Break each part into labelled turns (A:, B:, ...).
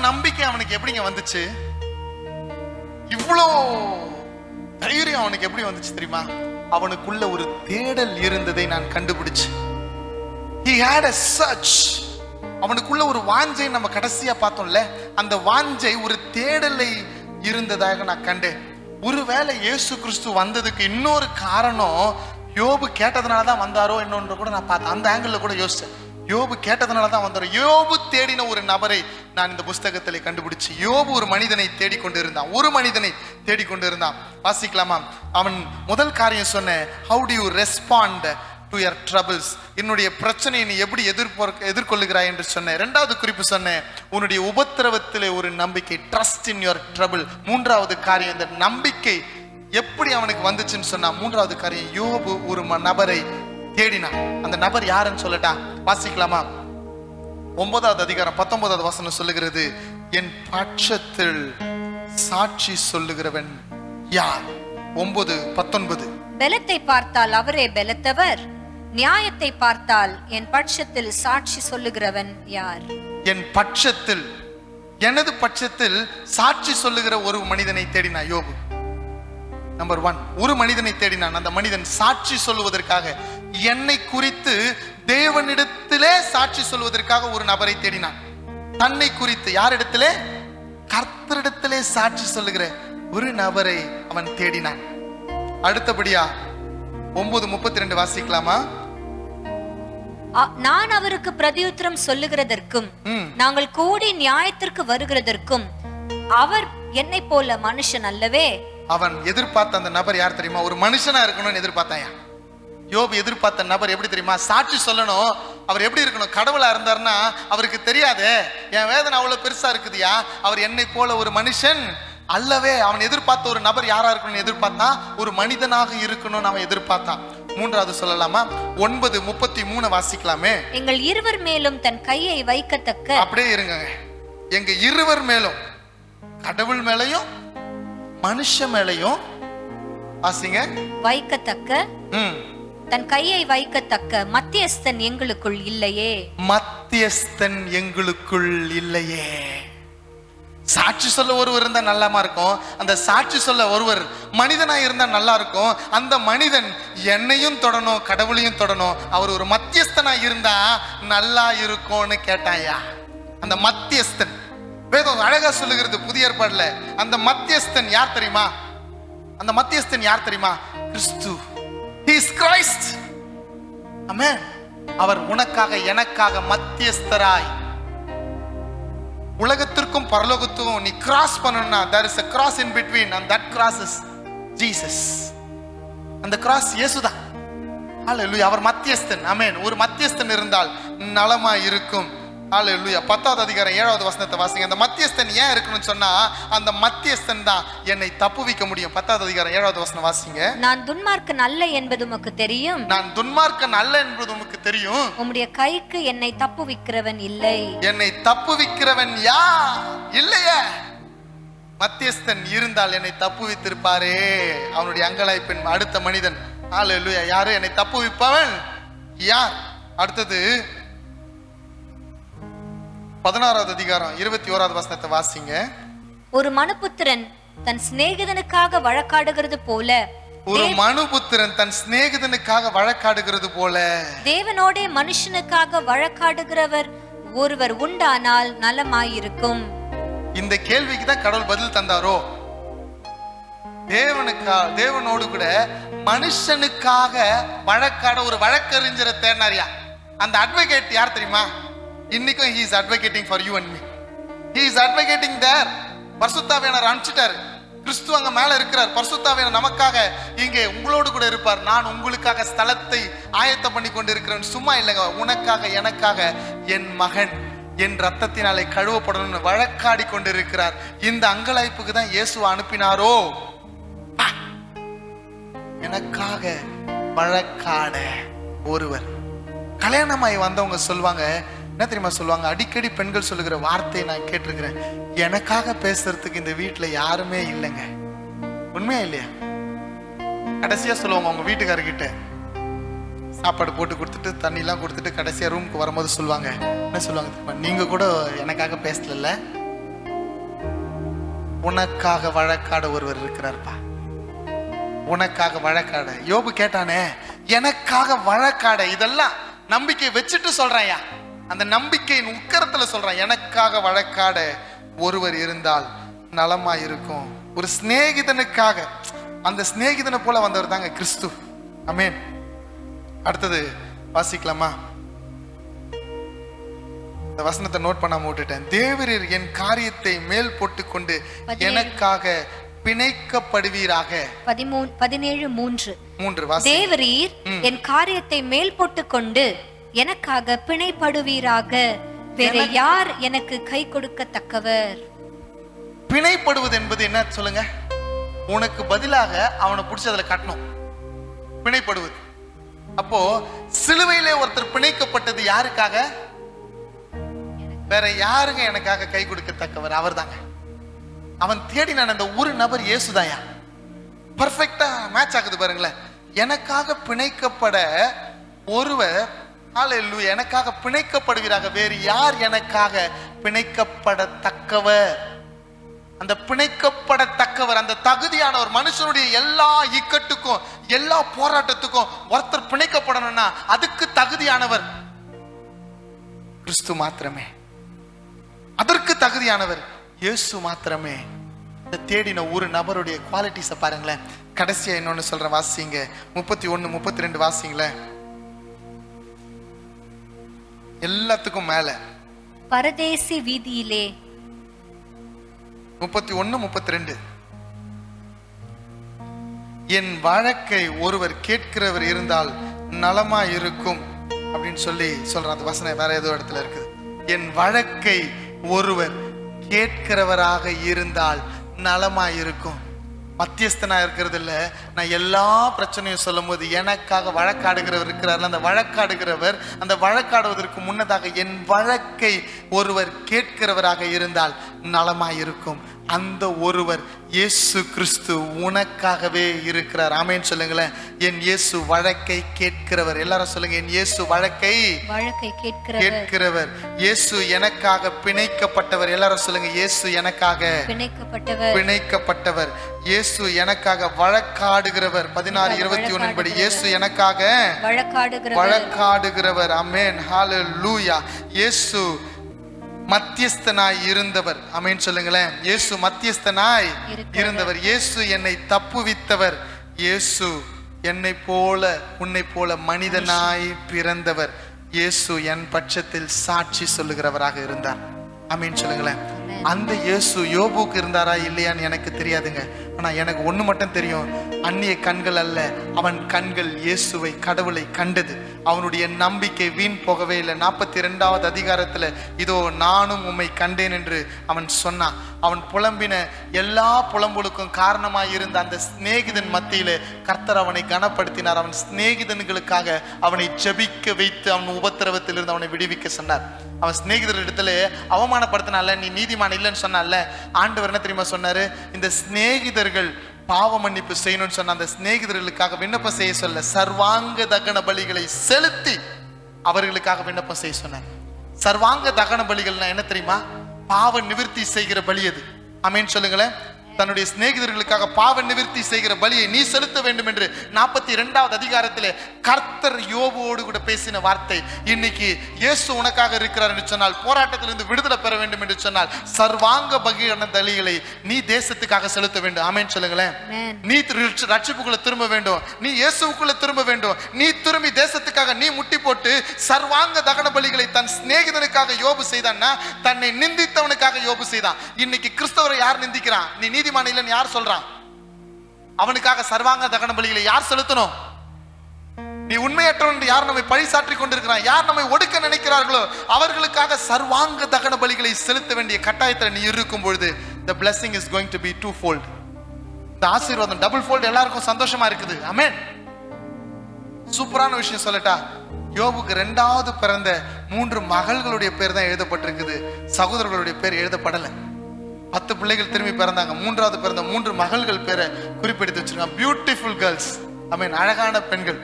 A: நம்பிக்கை அவனுக்கு எப்படிங்க வந்துச்சு? இவ்வளோ தைரியம் அவனுக்கு எப்படி வந்துச்சு தெரியுமா? அவனுக்குள்ள ஒரு தேடல் இருந்ததை நான் கண்டுபிடிச்சு. He had a search. அவனுக்குள்ள ஒரு வாஞ்சை நம்ம கடைசியா பார்த்தோம்ல, அந்த வாஞ்சை ஒரு தேடலை இருந்ததாக நான் கண்டேன். ஒருவேளை இயேசு கிறிஸ்து வந்ததுக்கு இன்னொரு காரணம் யோபு கேட்டதுனாலதான் வந்தாரோ என்னொன்று கூட நான் பார்த்தேன். அந்த ஆங்கிள் கூட யோசிச்சேன். யோபு கேட்டதுனாலதான் வந்தாரோ. யோபு தேடின ஒரு நபரை நான் இந்த புஸ்தகத்திலே கண்டுபிடிச்சு. யோபு ஒரு மனிதனை தேடிக்கொண்டிருந்தான், ஒரு மனிதனை தேடிக்கொண்டிருந்தான். வாசிக்கலாமா? அவன் முதல் காரியம் சொன்ன, how do you respond to your troubles? என்னுடைய பிரச்சனையை நீ எப்படி எதிர்கொள்ளுகிறாய் என்று சொன்ன. இரண்டாவது குறிப்பு சொன்ன, உன்னுடைய உபத்திரவத்திலே ஒரு நம்பிக்கை, trust in your trouble. மூன்றாவது காரியம், இந்த நம்பிக்கை எப்படி அவனுக்கு வந்துச்சுன்னு சொன்னா, மூன்றாவது காரியம், யோபு ஒரு நபரை தேடினான். அந்த நபர் யாருன்னு சொல்லட்டா? வாசிக்கலாமா? 9வது அதிகாரம் 19வது வசனம் சொல்லுகிறது, என் பட்சத்தில் சாட்சி சொல்லுகிறவன் யார்? 9:19.
B: பலத்தை பார்த்தால் அவரே பலத்தவர், நியாயத்தை பார்த்தால் என் பட்சத்தில் சாட்சி சொல்லுகிறவன் யார்?
A: என் பட்சத்தில், எனது பட்சத்தில் சாட்சி சொல்லுகிற ஒரு மனிதனை தேடினா யோபு. நம்பர் 1, ஒரு மனிதனை தேடினான். அந்த மனிதன் சாட்சி சொல்லுவதற்காக, என்னை குறித்து தேவனிடத்திலே சாட்சி சொல்வதற்காக ஒரு நபரை தேடினான். தன்னை குறித்து யாரிடத்திலே? கர்த்தரிடத்திலே சாட்சி சொல்லுகிற ஒரு நபரை அவன் தேடினான். அடுத்தபடியா 9:32 வாசிக்கலாமா?
B: நான் அவருக்கு பிரதியுத்தரம் சொல்லுகிறதற்கும் நாங்கள் கூடி நியாயத்திற்கு வருகிறதற்கும் அவர் என்னை போல மனுஷன் அல்லவே.
A: அவன் எதிர்பார்த்த அந்த நபர் யார் தெரியுமா? ஒரு மனுஷனா இருக்கணும்னு எதிர்பார்த்தாயா? யோபு எதிர்பார்த்த நபர் எப்படி தெரியுமா? சாட்சி சொல்லணும். அவர் எப்படி இருக்கணும்? கடவுளா இருந்தாருன்னா அவருக்கு தெரியாதே, என் வேதனை அவ்வளவு பெருசா இருக்குதியா, அவர் என்னை போல ஒரு மனுஷன் அல்லவே. அவன் எதிர்பார்த்த ஒரு நபர் யாரா இருக்கணும்னு எதிர்பார்த்தான், ஒரு மனிதனாக இருக்கணும்னு அவன் எதிர்பார்த்தான். மூன்றாவது சொல்லலாமா? 9:33 வாசிக்கலாமே?
B: எங்கள் இருவர் மேலும் தன் கையை வைக்கத்தக்க.
A: அப்படியே இருங்க. எங்க இருவர் மேலும், கடவுள் மேலையும் மனுஷ மேலையும் வாசிங்க,
B: வைக்கத்தக்க, தன் கையை வைக்கத்தக்க மத்தியஸ்தன் எங்களுக்குள் இல்லையே.
A: மத்தியஸ்தன் எங்களுக்குள் இல்லையே. சாட்சி சொல்ல ஒருவர் இருந்தா நல்லாமா இருக்கும். அந்த சாட்சி சொல்ல ஒருவர் மனிதனா இருந்தா நல்லா இருக்கும். அந்த மனிதன் என்னையும் தொடணும், கடவுளையும் தொடணும். அவர் ஒரு மத்தியஸ்தனா இருந்தா நல்லா இருக்கும்னு கேட்டாயா? அந்த மத்தியஸ்தன் வேதம் அழகா சொல்லுகிறது புதிய ஏற்பாடுல. அந்த மத்தியஸ்தன் யார் தெரியுமா? அந்த மத்தியஸ்தன் யார் தெரியுமா? கிறிஸ்து. He is Christ. ஆமென். அவர் உனக்காக எனக்காக மத்தியஸ்தராய், உலகத்திற்கும் பரலோகத்துக்கும் நீ கிராஸ் பண்ணணும்னா there is a cross in between and that cross is Jesus. அந்த கிராஸ் இயேசுதான். ஹalleluya. அவர் மத்தியஸ்தன். ஆமென். ஒரு மத்தியஸ்தன் இருந்தால் நலமா இருக்கும். ஹalleluya. 10வது அதிகாரம் 7வது வசனத்தை வாசிங்க. அந்த மத்தியஸ்தன் ஏன் இருக்கணும்னு சொன்னா, அந்த மத்தியஸ்தன் தான் என்னை தப்புவிக்க முடியும். 10வது அதிகாரம் 7வது வசனம் வாசிங்க.
B: நான் துன்மார்க்கன் அல்ல என்பது உமக்கு தெரியும்.
A: நான் துன்மார்க்கன் அல்ல என்பது உமக்கு தெரியும்.
B: உம்முடைய கைக்கு என்னை தப்புவிக்கிறவன் இல்லை.
A: என்னை தப்புவிக்கிறவன் யார்? இல்லையே. மத்தியஸ்தன் இருந்தால் என்னை தப்புவித்திருப்பாரே. அவனுடைய அங்கலாய்ப்பின் அடுத்த மனிதன். ஹalleluya. யாரு என்னை தப்புவிப்பவன் யார்? அடுத்தது 16வது அதிகாரம் 21வது வசனத்தை வாசிங்க.
B: ஒரு மனுபுத்திரன் தன் சிநேகிதனுக்காக வழக்காடுகிறது போல,
A: ஒரு மனுபுத்திரன் தன் சிநேகிதனுக்காக வழக்காடுகிறது போல,
B: தேவனோடே மனுஷனுக்காக வழக்காடுகிறவர் ஒருவர் உண்டானால் நலமாயிருக்கும். இந்த
A: கேள்விக்கு தான் கடவுள் பதில் தந்தாரோ? தேவனோடு கூட மனுஷனுக்காக வழக்காட ஒரு வழக்கறிஞரை தேடினாரியா? அந்த அட்வொகேட் யார் தெரியுமா? இன்னைக்கும் he is advocating for you and me. He is advocating there. பரிசுத்தாவியானவர் அனுப்பிச்சிட்டாரு. கிறிஸ்து அங்க மேல இருக்கிறார். பரிசுத்தாவியானவர் நமக்காக இங்கே உங்களோடு கூட இருப்பார். நான் உங்களுக்காக ஸ்தலத்தை ஆயத்தம் பண்ணி கொண்டு இருக்கிறேன். சும்மா இல்லைங்க, உனக்காக எனக்காக என் மகன் என் ரத்தத்தினாலே கழுவப்படணும்னு வழக்காடி கொண்டு இருக்கிறார். இந்த அங்கலாய்ப்புக்கு தான் இயேசு அனுப்பினாரோ? எனக்காக வழக்காட ஒருவர். கல்யாணமாய் வந்தவங்க சொல்லுவாங்க, என்ன தெரியுமா சொல்லுவாங்க? அடிக்கடி பெண்கள் சொல்லுகிற வார்த்தையை நான் கேட்டிருக்கிறேன், எனக்காக பேசுறதுக்கு இந்த வீட்டுல யாருமே இல்லைங்க. உண்மையா இல்லையா? கடைசியா சொல்லுவாங்க உங்க வீட்டுக்காரர்கிட்ட சாப்பாடு போட்டு கொடுத்துட்டு தண்ணி எல்லாம் கொடுத்துட்டு கடைசியா ரூமுக்கு வரும்போது சொல்லுவாங்க, என்ன சொல்லுவாங்க தெரியுமா? நீங்க கூட எனக்காக பேசல, உனக்காக வழக்காட ஒருவர் இருக்கிறார்ப்பா. உனக்காக வழக்காட. யோபு கேட்டானே, எனக்காக வழக்காட. இதெல்லாம் நம்பிக்கை வச்சுட்டு சொல்றேன்யா, அந்த நம்பிக்கையின் உக்கரத்துல சொல்றேன். எனக்காக வழக்காட ஒருவர் இருந்தால் நலமா இருக்கும். ஒரு சிநேகிதனுக்காக, அந்த சிநேகிதனை போல வந்தவர் தாங்க கிறிஸ்து. ஆமென். அடுத்தது வாசிக்கலாமா? இந்த வசனத்தை நோட் பண்ணாம விட்டுட்டேன். தேவரீர் என் காரியத்தை மேல் போட்டுக்கொண்டு எனக்காக பிணைக்கப்படுவீராக.
B: 17:3. தேவரீர் என் காரியத்தை மேல் போட்டுக்கொண்டு எனக்காக பிணைப்படுவீராக. வேற யார் எனக்கு கை கொடுக்கத்தக்கவர்?
A: பிணைப்படுவது என்பது என்ன சொல்லுங்க? உனக்கு பதிலாக அவனை பிடிச்சி அதுல கட்டணும். பிணைப்படுவது. அப்போ சிலுவையிலே ஒருத்தர் பிணைக்கப்பட்டது யாருக்காக? வேற யாருங்க எனக்காக கை கொடுக்கத்தக்கவர்? அவர் தாங்க. அவன் தேடினான் அந்த ஒரு நபர் இயேசுதாயா. பர்ஃபெக்டா மேட்ச் ஆகுது பாருங்களேன். எனக்காக பிணைக்கப்பட ஒருவர், ஹல்லேலூயா, எனக்காக பிணைக்கப்படுவீராக. வேறு யார் எனக்காக பிணைக்கப்படத்தக்கவர்? அந்த பிணைக்கப்படத்தக்கவர், அந்த தகுதியான ஒரு மனுஷனுடைய எல்லா இக்கட்டுக்கும் எல்லா போராட்டத்துக்கும் ஒருத்தர் பிணைக்கப்படணும்னா அதுக்கு தகுதியானவர் கிறிஸ்து மாத்திரமே. அதற்கு தகுதியானவர் இயேசு மாத்திரமே. இந்த தேடின ஒரு நபருடைய குவாலிட்டிஸை பாருங்களேன். கடைசியா இன்னொன்னு சொல்ற, வாசிங்க 31, 32 வாசிங்களேன். எல்லாத்துக்கும் மேல
B: பரதேசி வீதியிலே
A: 31, 32. என் வழக்கை ஒருவர் கேட்கிறவர் இருந்தால் நலமா இருக்கும் அப்படின்னு சொல்லி சொல்றான். அந்த வசனம் வேற ஏதோ இடத்துல இருக்குது. என் வழக்கை ஒருவர் கேட்கிறவராக இருந்தால் நலமா இருக்கும். மத்தியஸ்தனா இருக்கிறது இல்ல, நான் எல்லா பிரச்சனையும் சொல்லும் போது எனக்காக வழக்காடுகிறவர் இருக்கிறார். அந்த வழக்காடுகிறவர், அந்த வழக்காடுவதற்கு முன்னதாக என் வழக்கை ஒருவர் கேட்கிறவராக இருந்தால் நலமாயிருக்கும். அந்த ஒருவர் இயேசு கிறிஸ்து உனக்காகவே இருக்கிறார். ஆமென் சொல்லுங்களேன். என் இயேசு வழக்கை கேட்கிறவர். எல்லாரும் சொல்லுங்க, என் இயேசு வழக்கை கேட்கிறவர். இயேசு எனக்காக பிணைக்கப்பட்டவர். எல்லாரும் சொல்லுங்க, இயேசு எனக்காக பிணைக்கப்பட்டவர். இயேசு எனக்காக வழக்காடுகிறவர். 16:21 படி இயேசு எனக்காக வழக்காடுகிறவர். ஆமென், ஹல்லேலூயா. இயேசு மத்தியஸ்தனாய் இருந்தவர். ஆமென் சொல்லுங்களேன். இயேசு மத்தியஸ்தனாய் இருந்தவர். இயேசு என்னை தப்புவித்தவர். இயேசு என்னை போல உன்னை போல மனிதனாய் பிறந்தவர். இயேசு என் பட்சத்தில் சாட்சி சொல்லுகிறவராக இருந்தார். ஆமென் சொல்லுங்களேன். அந்த இயேசு யோபுக்கு இருந்தாரா இல்லையான்னு எனக்கு தெரியாதுங்க. ஆனா எனக்கு ஒண்ணு மட்டும் தெரியும், அந்நிய கண்கள் அல்ல, அவன் கண்கள் இயேசுவை, கடவுளை கண்டது. அவனுடைய நம்பிக்கை வீண் போகவே இல்லை. 42வது அதிகாரத்துல இதோ நானும் உம்மை கண்டேன் என்று அவன் சொன்னான். அவன் புலம்பின எல்லா புலம்பலுக்கும் காரணமாய் இருந்த அந்த சிநேகிதன் மத்தியில கர்த்தர் அவனை கனப்படுத்தினார். அவன் சிநேகிதன்களுக்காக அவனை ஜெபிக்க வைத்து அவன் உபத்திரவத்திலிருந்து அவனை விடுவிக்க சொன்னார். அவன் சிநேகிதர் இடத்துல அவமானப்படுத்தினால, நீ நீதிமான் இல்லைன்னு சொன்னால, ஆண்டவர் என்ன தெரியுமா சொன்னாரு? இந்த சிநேகிதர்கள் பாவ மன்னிப்பு செய்யணும்னு சொன்ன அந்த சிநேகிதர்களுக்காக விண்ணப்பம் செய்ய சொல்ல, சர்வாங்க தகன பலிகளை செலுத்தி அவர்களுக்காக விண்ணப்பம் செய்ய சொன்னார். சர்வாங்க தகன பலிகள்னா என்ன தெரியுமா? பாவ நிவர்த்தி செய்கிற பலி அது. ஆமென் சொல்லுங்களேன். தன்னுடைய சிநேகிதர்களுக்காக பாவ நிவர்த்தி செய்கிற பலியை நீ செலுத்த வேண்டும் என்று 42வது அதிகாரத்திலே கர்த்தர் யோபுவோடு கூட பேசின வார்த்தை. இன்னைக்கு இயேசு உனக்காக இருக்கிறார் என்று சொன்னால், போராட்டத்திலிருந்து விடுதலை பெற வேண்டும் என்று சொன்னால், சர்வாங்க பகிரன பலிகளை நீ தேசத்துக்காக செலுத்த வேண்டும். ஆமென் சொல்லுங்களேன். நீ ரட்சிப்புக்குள்ள திரும்ப வேண்டும், நீ இயேசுக்குள்ள திரும்ப வேண்டும். நீ திரும்பி தேசத்துக்காக நீ முட்டி போட்டு சர்வாங்க தகன பலிகளை தன் சிநேகிதனுக்காக யோபு செய்தான்னா, தன்னை நிந்தித்தவனுக்காக யோபு செய்தான். இன்னைக்கு கிறிஸ்தவரை யார் நிந்திக்கிறான்? நீ நீதிமான் இல்லைன்னு யார் சொல்றான்? அவனுக்காக சர்வாங்க தகன பலிகளை யார் செலுத்தணும்? நீ உண்மையற்றவன் யார் நம்மை பழி சாற்றி கொண்டிருக்கிறான், யார் நம்மை ஒடுக்க நினைக்கிறார்களோ அவர்களுக்காக சர்வாங்க தகன பலிகளை செலுத்த வேண்டிய கட்டாயத்தில் நீ இருக்கும் பொழுது the blessing is going to be twofold. இந்த ஆசீர்வாதம் டபுள் ஃபோல்ட் எல்லாருக்கும் சந்தோஷமா இருக்குது. ஆமென். சூப்பரான விஷயம் சொல்லட்டா, யோபுக்கு 2வது பிறந்த 3 மகள்களுடைய பேர் தான் எழுதப்பட்டிருக்குது, சகோதரர்களுடைய பேர் எழுதப்படலை. 10 பிள்ளைகள் திரும்பி பிறந்தாங்க, 3வது பிறந்த 3 மகள்கள் பேரை குறிப்பிடுத்து வச்சிருக்காங்க. Beautiful girls. ஆமென். அழகான பெண்கள்.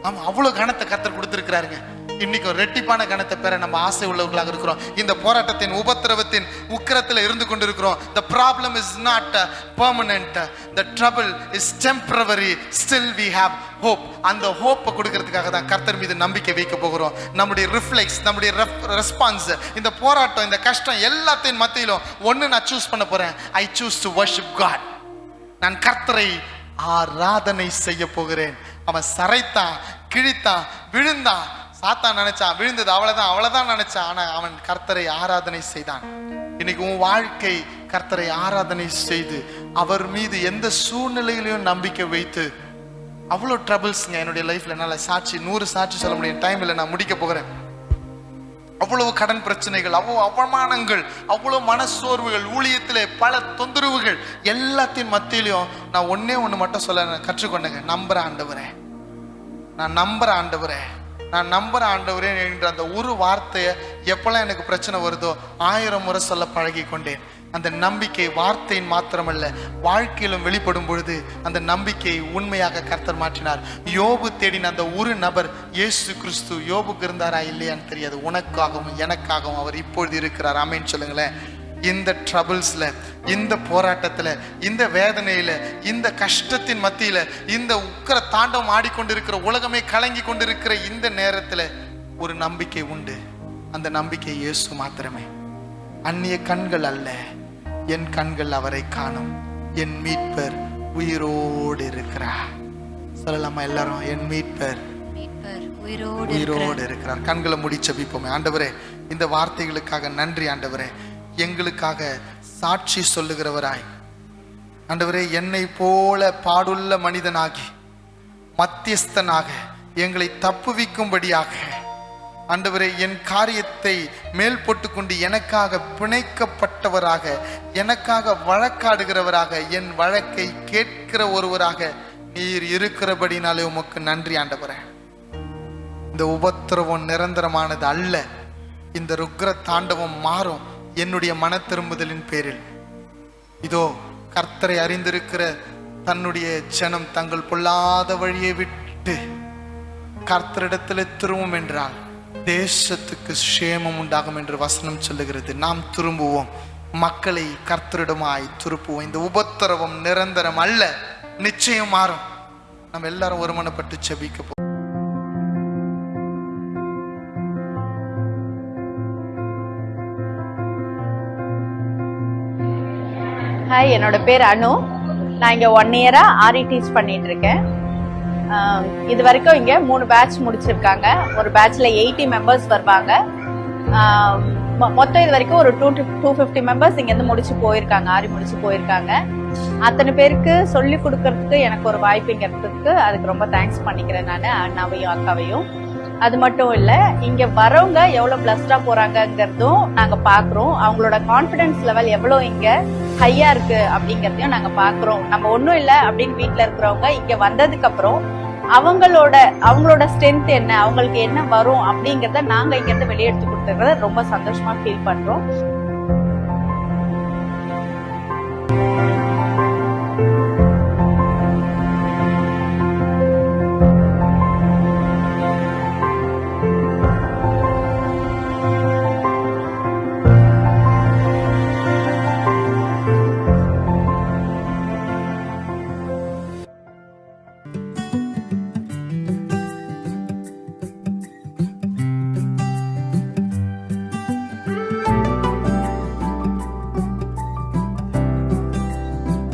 A: ஆமா, அவ்வளவு கணத்தை கர்த்தர் கொடுத்திருக்கிறாருங்க. இன்னைக்கு ஒரு ரெட்டிப்பான கணத்தை பெற நம்ம ஆசை உள்ளவர்களாக இருக்கிறோம். இந்த போராட்டத்தின் உபத்திரவத்தின் உக்கிரத்தில் இருந்து கொண்டிருக்கிறோம். The problem is not permanent. The trouble is temporary. Still we have hope. அந்த ஹோப்பை கொடுக்கிறதுக்காக தான் கர்த்தர் மீது நம்பிக்கை வைக்க போகிறோம். நம்முடைய ரிஃப்ளெக்ஸ், நம்முடைய ரெஸ்பான்ஸ், இந்த போராட்டம், இந்த கஷ்டம் எல்லாத்தின் மத்தியிலும் ஒன்னு நான் சூஸ் பண்ண போறேன். I choose to worship God. நான் கர்த்தரை ஆராதனை செய்ய போகிறேன். அவன் சரைத்தான், கிழித்தான், விழுந்தான். சாத்தான் நினைச்சான் விழுந்தது அவ்வளவுதான் நினைச்சான். ஆனா அவன் கர்த்தரை ஆராதனை செய்தான். இன்னைக்கு உன் வாழ்க்கை கர்த்தரை ஆராதனை செய்து அவர் மீது எந்த சூழ்நிலையிலையும் நம்பிக்கை வைத்து, அவ்வளோ ட்ரபிள்ஸ்ங்க என்னுடைய லைஃப்ல. என்னால 100 சாட்சி சொல்ல முடியும், டைம் இல்லை, நான் முடிக்க போகிறேன். அவ்வளவு கடன் பிரச்சனைகள், அவ்வளவு அவமானங்கள், அவ்வளவு மனசோர்வுகள், ஊழியத்திலே பல தொந்தரவுகள், எல்லாத்தின் மத்தியிலையும் நான் ஒண்ணு மட்டும் சொல்ல கற்றுக்கொண்டேங்க. நம்புற ஆண்டவரே, நான் நம்புற ஆண்டவரே, நான் நம்புற ஆண்டவரே என்ற அந்த ஒரு வார்த்தையை எப்பெல்லாம் எனக்கு பிரச்சனை வருதோ 1000 முறை சொல்ல பழகி கொண்டேன். அந்த நம்பிக்கை வார்த்தையின் மாத்திரமல்ல, வாழ்க்கையிலும் வெளிப்படும் பொழுது அந்த நம்பிக்கையை உண்மையாக கர்த்தர் மாற்றினார். யோபு தேடின அந்த ஒரு நபர் இயேசு கிறிஸ்து. யோபுக்கு இருந்தாரா இல்லையான்னு தெரியாது, உனக்காகவும் எனக்காகவும் அவர் இப்பொழுது இருக்கிறார். ஆமென் சொல்லுங்களேன். இந்த ட்ரபிள்ஸ்ல, இந்த போராட்டத்துல, இந்த வேதனையில, இந்த கஷ்டத்தின் மத்தியில, இந்த உக்கிர தாண்டவம் ஆடிக்கொண்டிருக்கிற, உலகமே கலங்கி கொண்டிருக்கிற இந்த நேரத்துல ஒரு நம்பிக்கை உண்டு. அந்த நம்பிக்கை இயேசு மாத்திரமே. அந்நிய கண்கள் அல்ல, என் கண்கள் அவரை காணும். என் மீட்பர் உயிரோடு இருக்கிறார். சொல்லலாமா எல்லாரும்? என் மீட்பர் உயிரோடு இருக்கிறார். கண்களை மூடி ஜெபிப்போமே. ஆண்டவரே, இந்த வார்த்தைகளுக்காக நன்றி. ஆண்டவரே, எங்களுக்காக சாட்சி சொல்லுகிறவராய், ஆண்டவரே, என்னை போல பாடுள்ள மனிதனாகி மத்தியஸ்தனாக எங்களை தப்புவிக்கும்படியாக, ஆண்டவரே, என் காரியத்தை மேல் போட்டுக்கொண்டு எனக்காக பிணைக்கப்பட்டவராக, எனக்காக வழக்காடுகிறவராக, என் வழக்கை கேட்கிற ஒருவராக நீர் இருக்கிறபடினாலே உமக்கு நன்றி. ஆண்டவரே, இந்த உபத்திரவம் நிரந்தரமானது அல்ல. இந்த ருக்ர தாண்டவம் மாறும் என்னுடைய மன திரும்புதலின் பேரில். இதோ கர்த்தரை அறிந்திருக்கிற தன்னுடைய ஜனம் தங்கள் பொல்லாத வழியை விட்டு கர்த்தரிடத்தில் திரும்பும் என்றால் தேசத்துக்கு சேமம் உண்டாகும் என்று வசனம் சொல்லுகிறது. நாம் திரும்புவோம், மக்களை கர்த்தரிடமாய் திருப்புவோம். இந்த உபத்திரவம் நிரந்தரம் அல்ல, நிச்சயம் மாறும். நம்ம எல்லாரும் ஒருமனப்பட்டு ஜெபிக்க போறோம்.
C: ஹாய், என்னோட பேர் அனு. நான் இங்கே 1 இயரா ஆரி டீச் பண்ணிட்டு இருக்கேன். இது வரைக்கும் இங்கே 3 பேட்ச் முடிச்சிருக்காங்க. ஒரு பேட்ச்ல 80 மெம்பர்ஸ் வருவாங்க. மொத்தம் இது வரைக்கும் ஒரு 250 மெம்பர்ஸ் இங்கேருந்து முடிச்சு போயிருக்காங்க, ஆரி முடிச்சு போயிருக்காங்க. அத்தனை பேருக்கு சொல்லி கொடுக்கறதுக்கு எனக்கு ஒரு வாய்ப்பு இங்கே இருக்கிறதுக்கு அதுக்கு ரொம்ப தேங்க்ஸ் பண்ணிக்கிறேன் நான், அண்ணாவையும் அக்காவையும். அது மட்டும் இல்ல, இங்க வரவங்க எவ்வளவு பிளஸ்டா போறாங்கிறதும் நாங்க பாக்குறோம். அவங்களோட கான்பிடன்ஸ் லெவல் எவ்வளவு இங்க ஹையா இருக்கு அப்படிங்கறதையும் நாங்க பாக்குறோம். நம்ம ஒண்ணும் இல்ல அப்படின்னு வீட்டுல இருக்கிறவங்க இங்க வந்ததுக்கு அப்புறம் அவங்களோட ஸ்ட்ரென்த் என்ன, அவங்களுக்கு என்ன வரும் அப்படிங்கறத நாங்க இங்க இருந்து வெளியெடுத்து கொடுத்துறத ரொம்ப சந்தோஷமா ஃபீல் பண்றோம்.